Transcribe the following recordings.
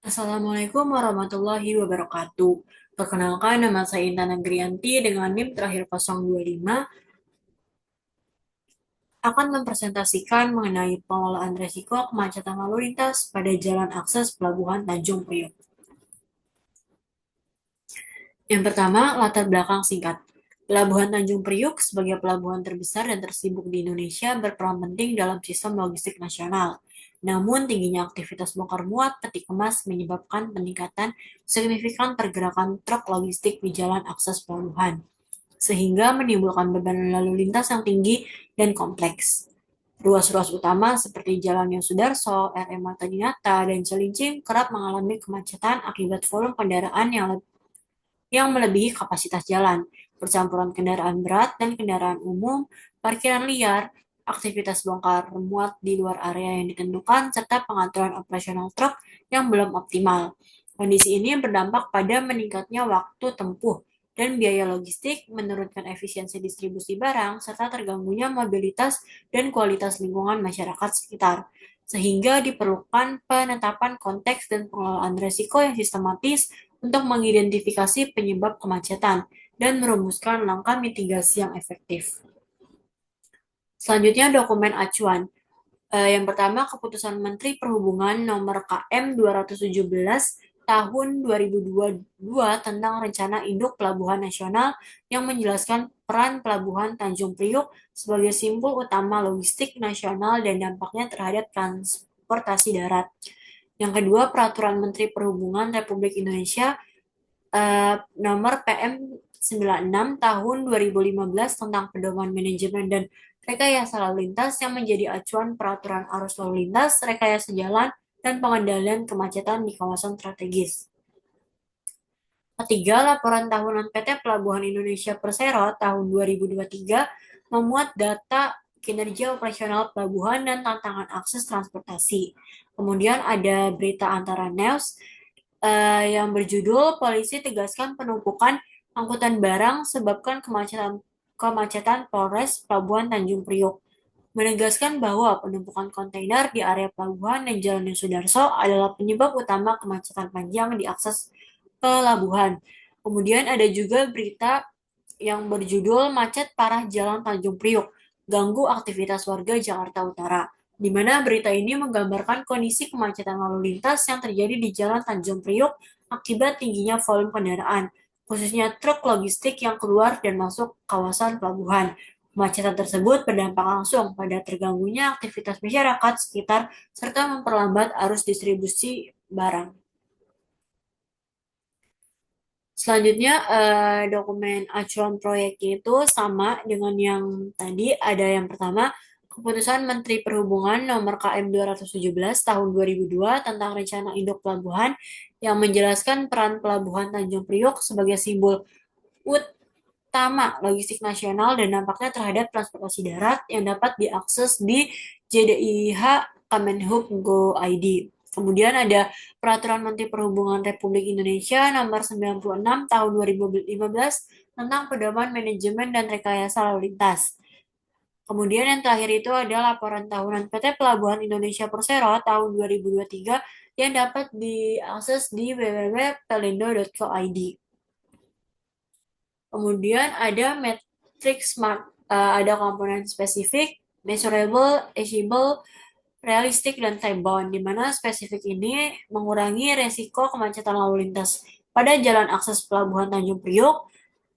Assalamualaikum warahmatullahi wabarakatuh. Perkenalkan, nama saya Intan Nagrianti dengan NIM terakhir 025 akan mempresentasikan mengenai pengelolaan risiko kemacetan lalu lintas pada jalan akses Pelabuhan Tanjung Priok. Yang pertama, latar belakang singkat. Pelabuhan Tanjung Priok sebagai pelabuhan terbesar dan tersibuk di Indonesia berperan penting dalam sistem logistik nasional. Namun, tingginya aktivitas bongkar muat peti kemas menyebabkan peningkatan signifikan pergerakan truk logistik di jalan akses pelabuhan, sehingga menimbulkan beban lalu lintas yang tinggi dan kompleks. Ruas-ruas utama seperti Jalan Yosudarso, RM Mata Dinata, dan Cilincing kerap mengalami kemacetan akibat volume kendaraan yang melebihi kapasitas jalan, percampuran kendaraan berat dan kendaraan umum, parkiran liar, aktivitas bongkar muat di luar area yang ditentukan, serta pengaturan operasional truk yang belum optimal. Kondisi ini berdampak pada meningkatnya waktu tempuh dan biaya logistik, menurunkan efisiensi distribusi barang, serta terganggunya mobilitas dan kualitas lingkungan masyarakat sekitar, sehingga diperlukan penetapan konteks dan pengelolaan risiko yang sistematis untuk mengidentifikasi penyebab kemacetan dan merumuskan langkah mitigasi yang efektif. Selanjutnya, dokumen acuan. Yang pertama, Keputusan Menteri Perhubungan Nomor KM 217 Tahun 2022 tentang Rencana Induk Pelabuhan Nasional yang menjelaskan peran Pelabuhan Tanjung Priok sebagai simpul utama logistik nasional dan dampaknya terhadap transportasi darat. Yang kedua, Peraturan Menteri Perhubungan Republik Indonesia Nomor PM 96 Tahun 2015 tentang Pedoman Manajemen dan Rekayasa Lalu Lintas yang menjadi acuan peraturan arus lalu lintas, rekayasa jalan, dan pengendalian kemacetan di kawasan strategis. Ketiga, laporan tahunan PT Pelabuhan Indonesia Persero tahun 2023 memuat data kinerja operasional pelabuhan dan tantangan akses transportasi. Kemudian ada berita antara news yang berjudul Polisi Tegaskan Penumpukan Angkutan Barang Sebabkan Kemacetan Polres Pelabuhan Tanjung Priok, menegaskan bahwa penumpukan kontainer di area pelabuhan dan Jalan Sudarso adalah penyebab utama kemacetan panjang di akses pelabuhan. Kemudian ada juga berita yang berjudul Macet Parah Jalan Tanjung Priok, Ganggu Aktivitas Warga Jakarta Utara, di mana berita ini menggambarkan kondisi kemacetan lalu lintas yang terjadi di Jalan Tanjung Priok akibat tingginya volume kendaraan, khususnya truk logistik yang keluar dan masuk kawasan pelabuhan. Kemacetan tersebut berdampak langsung pada terganggunya aktivitas masyarakat sekitar serta memperlambat arus distribusi barang. Selanjutnya, dokumen acuan proyeknya itu sama dengan yang tadi. Ada yang pertama, Keputusan Menteri Perhubungan Nomor KM 217 Tahun 2002 tentang Rencana Induk Pelabuhan yang menjelaskan peran Pelabuhan Tanjung Priok sebagai simbol utama logistik nasional dan dampaknya terhadap transportasi darat yang dapat diakses di JDIH Kemenhub.go.id. Kemudian ada Peraturan Menteri Perhubungan Republik Indonesia Nomor 96 Tahun 2015 tentang Pedoman Manajemen dan Rekayasa Lalu Lintas. Kemudian yang terakhir itu ada laporan tahunan PT Pelabuhan Indonesia Persero tahun 2023 yang dapat diakses di www.pelindo.co.id. Kemudian ada matrix smart, ada komponen spesifik, measurable, achievable, realistik, dan time-bound, di mana spesifik ini mengurangi resiko kemacetan lalu lintas pada jalan akses Pelabuhan Tanjung Priok.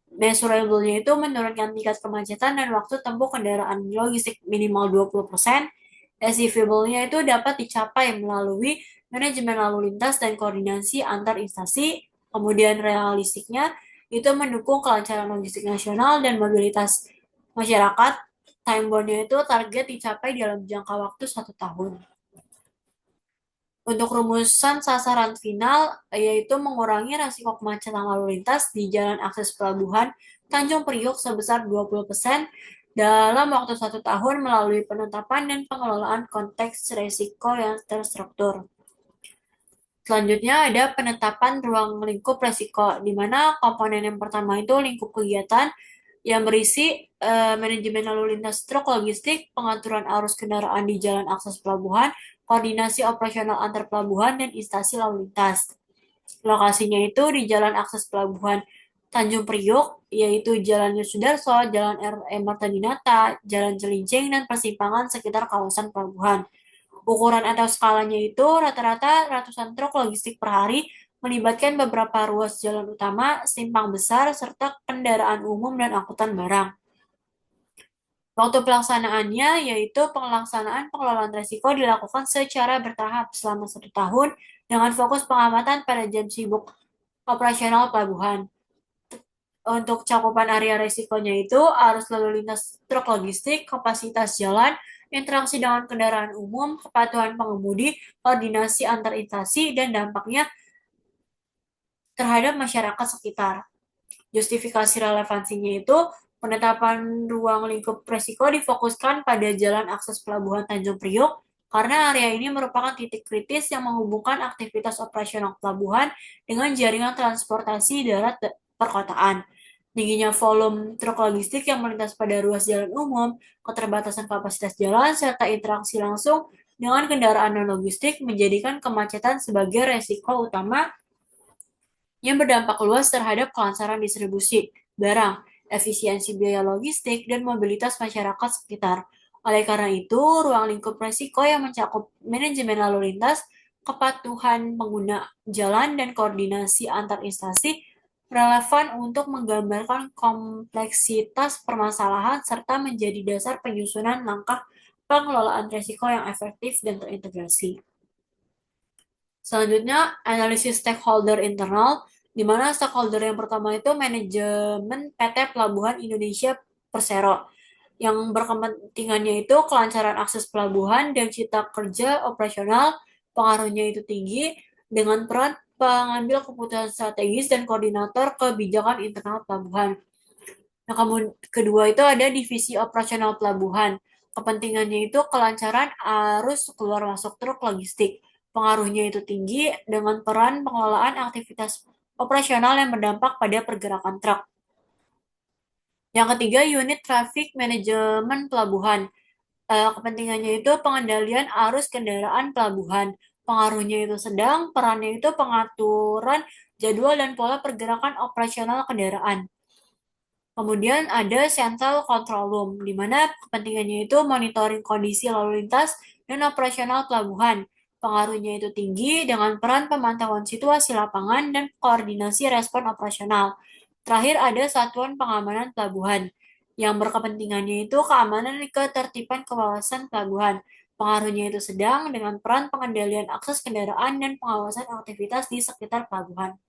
Measurable-nya itu menurunkan tingkat kemacetan dan waktu tempuh kendaraan logistik minimal 20%. Achievable-nya itu dapat dicapai melalui manajemen lalu lintas dan koordinasi antar instansi. Kemudian realistiknya itu mendukung kelancaran logistik nasional dan mobilitas masyarakat. Time bound-nya itu target dicapai dalam jangka waktu 1 tahun. Untuk rumusan sasaran final, yaitu mengurangi rasiko kemacetan lalu lintas di jalan akses pelabuhan Tanjung Priok sebesar 20% dalam waktu 1 tahun melalui penetapan dan pengelolaan konteks risiko yang terstruktur. Selanjutnya ada penetapan ruang lingkup risiko, di mana komponen yang pertama itu lingkup kegiatan, yang berisi manajemen lalu lintas truk logistik, pengaturan arus kendaraan di jalan akses pelabuhan, koordinasi operasional antar pelabuhan, dan instansi lalu lintas. Lokasinya itu di Jalan Akses Pelabuhan Tanjung Priok, yaitu Jalan Yosudarso, Jalan R.M. Marta Dinata, Jalan Cilincing, dan persimpangan sekitar kawasan pelabuhan. Ukuran atau skalanya itu rata-rata ratusan truk logistik per hari, melibatkan beberapa ruas jalan utama, simpang besar, serta kendaraan umum dan angkutan barang. Waktu pelaksanaannya yaitu pelaksanaan pengelolaan risiko dilakukan secara bertahap selama 1 tahun dengan fokus pengamatan pada jam sibuk operasional pelabuhan. Untuk cakupan area risikonya itu arus lalu lintas truk logistik, kapasitas jalan, interaksi dengan kendaraan umum, kepatuhan pengemudi, koordinasi antar instansi, dan dampaknya terhadap masyarakat sekitar. Justifikasi relevansinya itu penetapan ruang lingkup risiko difokuskan pada jalan akses pelabuhan Tanjung Priok karena area ini merupakan titik kritis yang menghubungkan aktivitas operasional pelabuhan dengan jaringan transportasi darat perkotaan. Tingginya volume truk logistik yang melintas pada ruas jalan umum, keterbatasan kapasitas jalan, serta interaksi langsung dengan kendaraan non-logistik menjadikan kemacetan sebagai resiko utama yang berdampak luas terhadap kelancaran distribusi barang, efisiensi biaya logistik, dan mobilitas masyarakat sekitar. Oleh karena itu, ruang lingkup risiko yang mencakup manajemen lalu lintas, kepatuhan pengguna jalan, dan koordinasi antar instansi relevan untuk menggambarkan kompleksitas permasalahan serta menjadi dasar penyusunan langkah pengelolaan risiko yang efektif dan terintegrasi. Selanjutnya, analisis stakeholder internal, di mana stakeholder yang pertama itu manajemen PT Pelabuhan Indonesia Persero, yang berkepentingannya itu kelancaran akses pelabuhan dan cipta kerja operasional, pengaruhnya itu tinggi, dengan peran pengambil keputusan strategis dan koordinator kebijakan internal pelabuhan. Nah, kedua itu ada divisi operasional pelabuhan. Kepentingannya itu kelancaran arus keluar masuk truk logistik. Pengaruhnya itu tinggi dengan peran pengelolaan aktivitas operasional yang berdampak pada pergerakan truk. Yang ketiga, unit traffic manajemen pelabuhan. Kepentingannya itu pengendalian arus kendaraan pelabuhan. Pengaruhnya itu sedang, perannya itu pengaturan jadwal dan pola pergerakan operasional kendaraan. Kemudian ada Central Control Room, di mana kepentingannya itu monitoring kondisi lalu lintas dan operasional pelabuhan. Pengaruhnya itu tinggi dengan peran pemantauan situasi lapangan dan koordinasi respon operasional. Terakhir ada Satuan Pengamanan Pelabuhan, yang berkepentingannya itu keamanan dan ketertiban kawasan pelabuhan. Pengaruhnya itu sedang dengan peran pengendalian akses kendaraan dan pengawasan aktivitas di sekitar pelabuhan.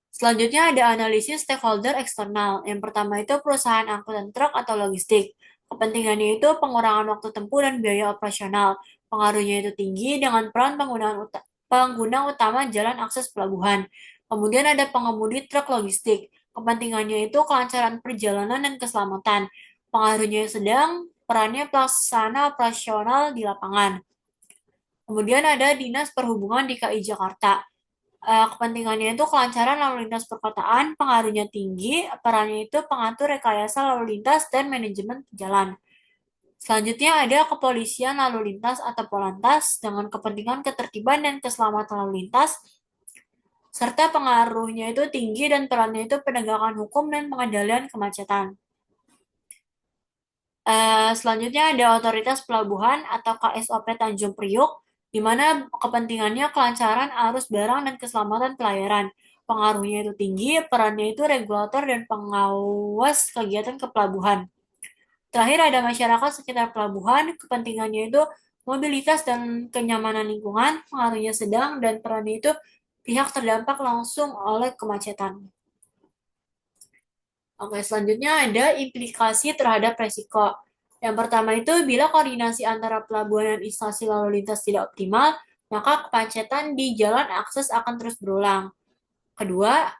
Selanjutnya ada analisis stakeholder eksternal. Yang pertama itu perusahaan angkutan truk atau logistik. Kepentingannya itu pengurangan waktu tempuh dan biaya operasional. Pengaruhnya itu tinggi dengan peran pengguna utama jalan akses pelabuhan. Kemudian ada pengemudi truk logistik. Kepentingannya itu kelancaran perjalanan dan keselamatan. Pengaruhnya sedang, perannya pelaksana operasional di lapangan. Kemudian ada Dinas Perhubungan DKI Jakarta. Kepentingannya itu kelancaran lalu lintas perkotaan, pengaruhnya tinggi, perannya itu pengatur rekayasa lalu lintas dan manajemen jalan. Selanjutnya ada kepolisian lalu lintas atau Polantas dengan kepentingan ketertiban dan keselamatan lalu lintas, serta pengaruhnya itu tinggi dan perannya itu penegakan hukum dan pengendalian kemacetan. Selanjutnya ada Otoritas Pelabuhan atau KSOP Tanjung Priok, di mana kepentingannya kelancaran arus barang dan keselamatan pelayaran. Pengaruhnya itu tinggi, perannya itu regulator dan pengawas kegiatan kepelabuhan. Terakhir ada masyarakat sekitar pelabuhan, kepentingannya itu mobilitas dan kenyamanan lingkungan, pengaruhnya sedang, dan perannya itu pihak terdampak langsung oleh kemacetan. Oke, selanjutnya ada implikasi terhadap resiko. Yang pertama itu, bila koordinasi antara pelabuhan dan instansi lalu lintas tidak optimal, maka kemacetan di jalan akses akan terus berulang. Kedua,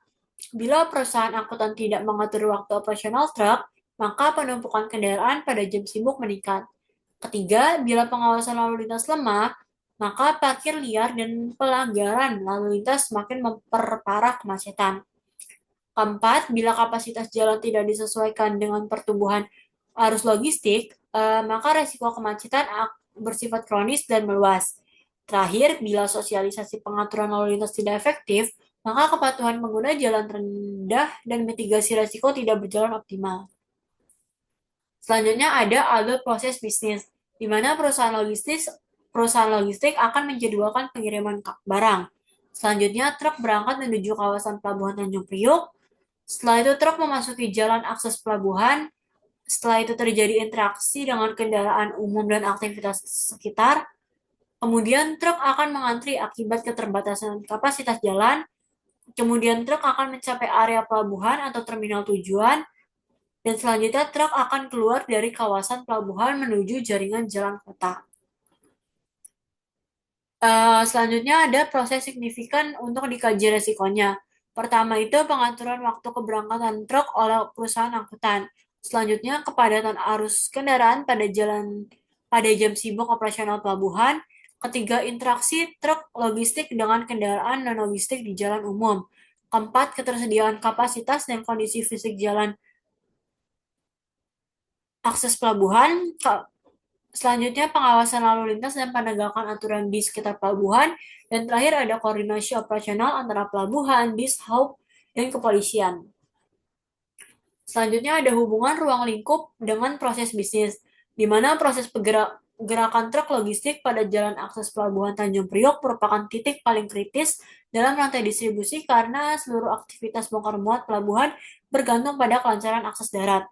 bila perusahaan angkutan tidak mengatur waktu operasional truk, maka penumpukan kendaraan pada jam sibuk meningkat. Ketiga, bila pengawasan lalu lintas lemah, maka parkir liar dan pelanggaran lalu lintas semakin memperparah kemacetan. Keempat, bila kapasitas jalan tidak disesuaikan dengan pertumbuhan arus logistik, maka resiko kemacetan bersifat kronis dan meluas. Terakhir, bila sosialisasi pengaturan lalu lintas tidak efektif, maka kepatuhan pengguna jalan rendah dan mitigasi resiko tidak berjalan optimal. Selanjutnya ada alur proses bisnis, di mana perusahaan logistik akan menjadwalkan pengiriman barang. Selanjutnya, truk berangkat menuju kawasan pelabuhan Tanjung Priok. Setelah itu, truk memasuki jalan akses pelabuhan. Setelah itu terjadi interaksi dengan kendaraan umum dan aktivitas sekitar. Kemudian, truk akan mengantri akibat keterbatasan kapasitas jalan. Kemudian, truk akan mencapai area pelabuhan atau terminal tujuan. Dan selanjutnya truk akan keluar dari kawasan pelabuhan menuju jaringan jalan kota. Selanjutnya ada proses signifikan untuk dikaji resikonya. Pertama itu pengaturan waktu keberangkatan truk oleh perusahaan angkutan. Selanjutnya kepadatan arus kendaraan pada jam sibuk operasional pelabuhan. Ketiga, interaksi truk logistik dengan kendaraan non-logistik di jalan umum. Keempat, ketersediaan kapasitas dan kondisi fisik jalan akses pelabuhan. Selanjutnya, pengawasan lalu lintas dan penegakan aturan di sekitar pelabuhan. Dan terakhir ada koordinasi operasional antara pelabuhan, dishub, dan kepolisian. Selanjutnya ada hubungan ruang lingkup dengan proses bisnis, di mana proses gerakan truk logistik pada jalan akses pelabuhan Tanjung Priok merupakan titik paling kritis dalam rantai distribusi karena seluruh aktivitas bongkar muat pelabuhan bergantung pada kelancaran akses darat.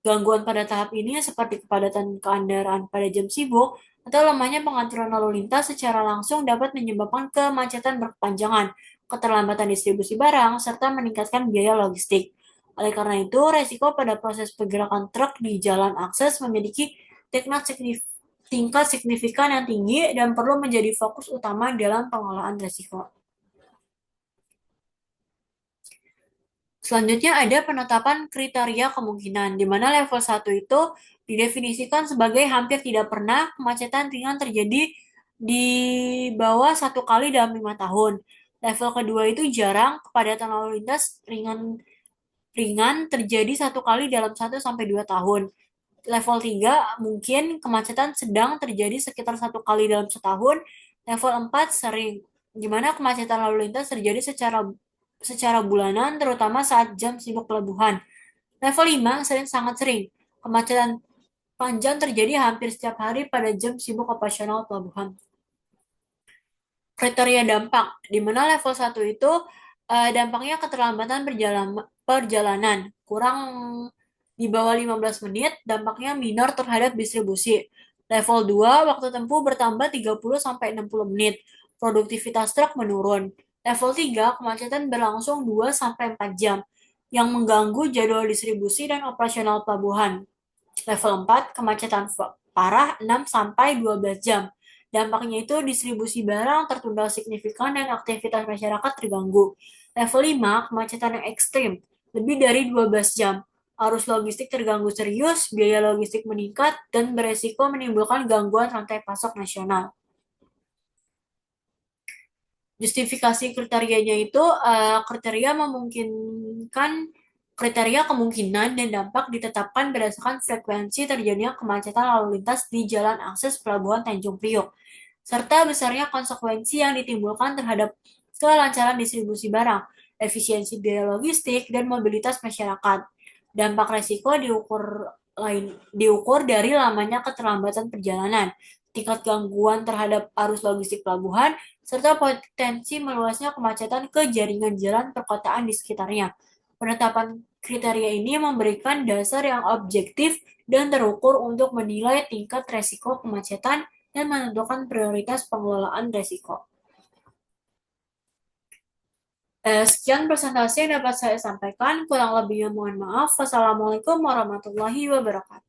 Gangguan pada tahap ini seperti kepadatan kendaraan pada jam sibuk atau lemahnya pengaturan lalu lintas secara langsung dapat menyebabkan kemacetan berkepanjangan, keterlambatan distribusi barang, serta meningkatkan biaya logistik. Oleh karena itu, resiko pada proses pergerakan truk di jalan akses memiliki tingkat signifikan yang tinggi dan perlu menjadi fokus utama dalam pengelolaan resiko. Selanjutnya ada penetapan kriteria kemungkinan, di mana level 1 itu didefinisikan sebagai hampir tidak pernah kemacetan ringan terjadi di bawah 1 kali dalam 5 tahun. Level kedua itu jarang kepadatan lalu lintas ringan ringan terjadi 1 kali dalam 1 sampai 2 tahun. Level 3 mungkin kemacetan sedang terjadi sekitar 1 kali dalam setahun. Level 4 sering, di mana kemacetan lalu lintas terjadi secara bulanan, terutama saat jam sibuk pelabuhan. Level 5 sangat sering. Kemacetan panjang terjadi hampir setiap hari pada jam sibuk operasional pelabuhan. Kriteria dampak, di mana level 1 itu dampaknya keterlambatan perjalanan, kurang di bawah 15 menit, dampaknya minor terhadap distribusi. Level 2, waktu tempuh bertambah 30-60 menit, produktivitas truk menurun. Level 3, kemacetan berlangsung 2-4 jam, yang mengganggu jadwal distribusi dan operasional pelabuhan. Level 4, kemacetan parah 6-12 jam. Dampaknya itu distribusi barang tertunda signifikan dan aktivitas masyarakat terganggu. Level 5, kemacetan yang ekstrim, lebih dari 12 jam. Arus logistik terganggu serius, biaya logistik meningkat, dan beresiko menimbulkan gangguan rantai pasok nasional. Justifikasi kriterianya itu kriteria memungkinkan kriteria kemungkinan dan dampak ditetapkan berdasarkan frekuensi terjadinya kemacetan lalu lintas di jalan akses pelabuhan Tanjung Priok, serta besarnya konsekuensi yang ditimbulkan terhadap kelancaran distribusi barang, efisiensi biaya logistik, dan mobilitas masyarakat. Dampak resiko diukur dari lamanya keterlambatan perjalanan, tingkat gangguan terhadap arus logistik pelabuhan, serta potensi meluasnya kemacetan ke jaringan jalan perkotaan di sekitarnya. Penetapan kriteria ini memberikan dasar yang objektif dan terukur untuk menilai tingkat resiko kemacetan dan menentukan prioritas pengelolaan resiko. Sekian presentasi yang dapat saya sampaikan. Kurang lebihnya mohon maaf. Wassalamualaikum warahmatullahi wabarakatuh.